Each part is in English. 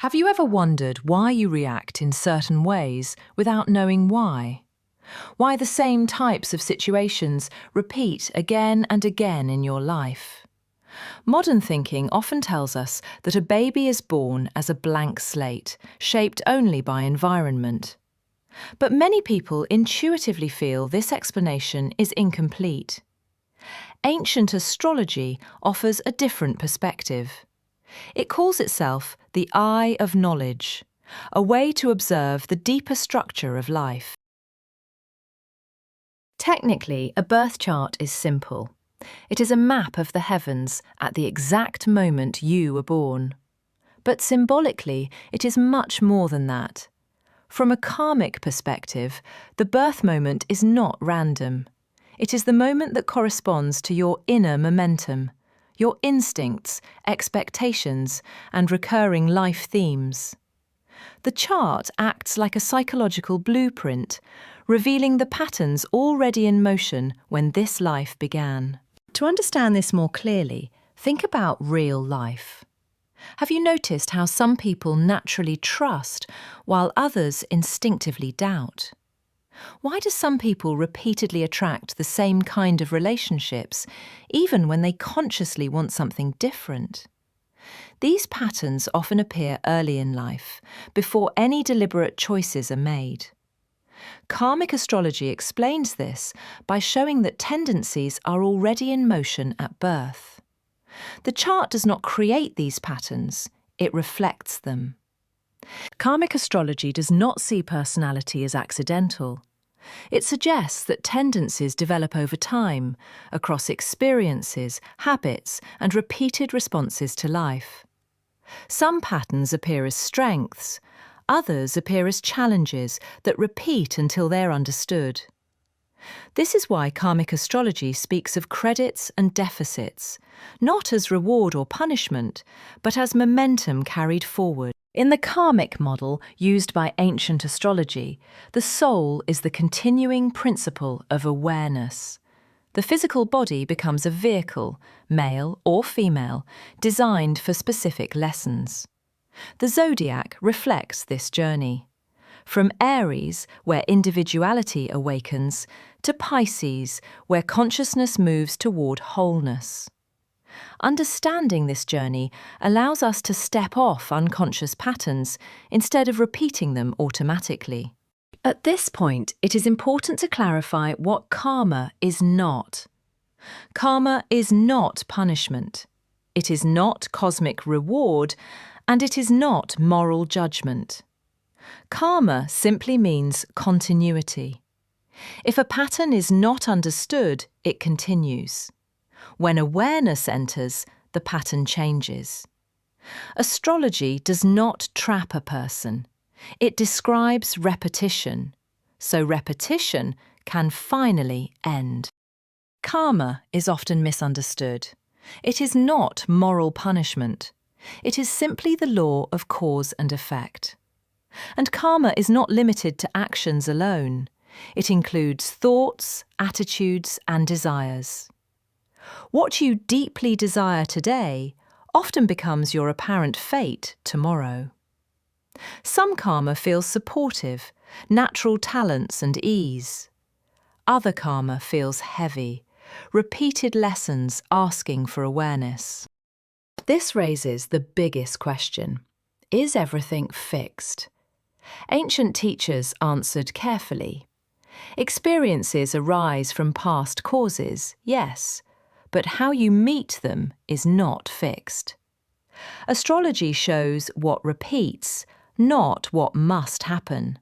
Have you ever wondered why you react in certain ways without knowing why? Why the same types of situations repeat again and again in your life? Modern thinking often tells us that a baby is born as a blank slate, shaped only by environment. But many people intuitively feel this explanation is incomplete. Ancient astrology offers a different perspective. It calls itself the eye of knowledge, a way to observe the deeper structure of life. Technically, a birth chart is simple. It is a map of the heavens at the exact moment you were born. But symbolically, it is much more than that. From a karmic perspective, the birth moment is not random. It is the moment that corresponds to your inner momentum, your instincts, expectations, and recurring life themes. The chart acts like a psychological blueprint, revealing the patterns already in motion when this life began. To understand this more clearly, think about real life. Have you noticed how some people naturally trust while others instinctively doubt? Why do some people repeatedly attract the same kind of relationships, even when they consciously want something different? These patterns often appear early in life, before any deliberate choices are made. Karmic astrology explains this by showing that tendencies are already in motion at birth. The chart does not create these patterns, it reflects them. Karmic astrology does not see personality as accidental. It suggests that tendencies develop over time, across experiences, habits, and repeated responses to life. Some patterns appear as strengths, others appear as challenges that repeat until they're understood. This is why karmic astrology speaks of credits and deficits, not as reward or punishment, but as momentum carried forward. In the karmic model used by ancient astrology, the soul is the continuing principle of awareness. The physical body becomes a vehicle, male or female, designed for specific lessons. The zodiac reflects this journey. From Aries, where individuality awakens, to Pisces, where consciousness moves toward wholeness. Understanding this journey allows us to step off unconscious patterns instead of repeating them automatically. At this point, it is important to clarify what karma is not. Karma is not punishment. It is not cosmic reward, and it is not moral judgment. Karma simply means continuity. If a pattern is not understood, it continues. When awareness enters, the pattern changes. Astrology does not trap a person. It describes repetition, so repetition can finally end. Karma is often misunderstood. It is not moral punishment. It is simply the law of cause and effect. And karma is not limited to actions alone. It includes thoughts, attitudes, and desires. What you deeply desire today often becomes your apparent fate tomorrow. Some karma feels supportive, natural talents and ease. Other karma feels heavy, repeated lessons asking for awareness. This raises the biggest question: is everything fixed? Ancient teachers answered carefully. Experiences arise from past causes, yes, but how you meet them is not fixed. Astrology shows what repeats, not what must happen.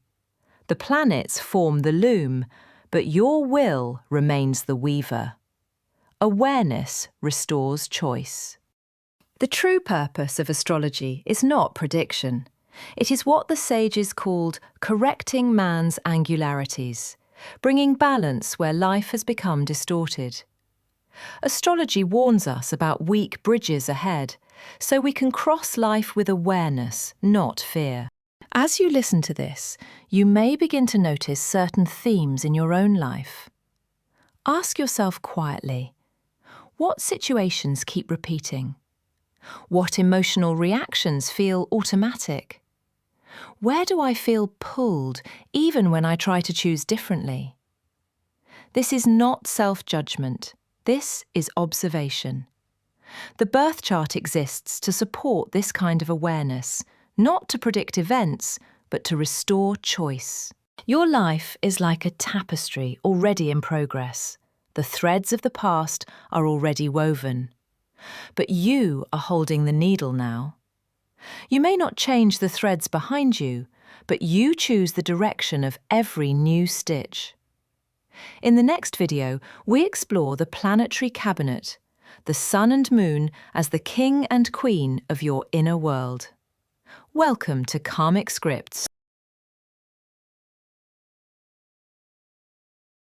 The planets form the loom, but your will remains the weaver. Awareness restores choice. The true purpose of astrology is not prediction. It is what the sages called correcting man's angularities, bringing balance where life has become distorted. Astrology warns us about weak bridges ahead, so we can cross life with awareness, not fear. As you listen to this, you may begin to notice certain themes in your own life. Ask yourself quietly, what situations keep repeating? What emotional reactions feel automatic? Where do I feel pulled even when I try to choose differently? This is not self-judgment. This is observation. The birth chart exists to support this kind of awareness, not to predict events, but to restore choice. Your life is like a tapestry already in progress. The threads of the past are already woven. But you are holding the needle now. You may not change the threads behind you, but you choose the direction of every new stitch. In the next video, we explore the planetary cabinet, the sun and moon as the king and queen of your inner world. Welcome to Karmic Scripts.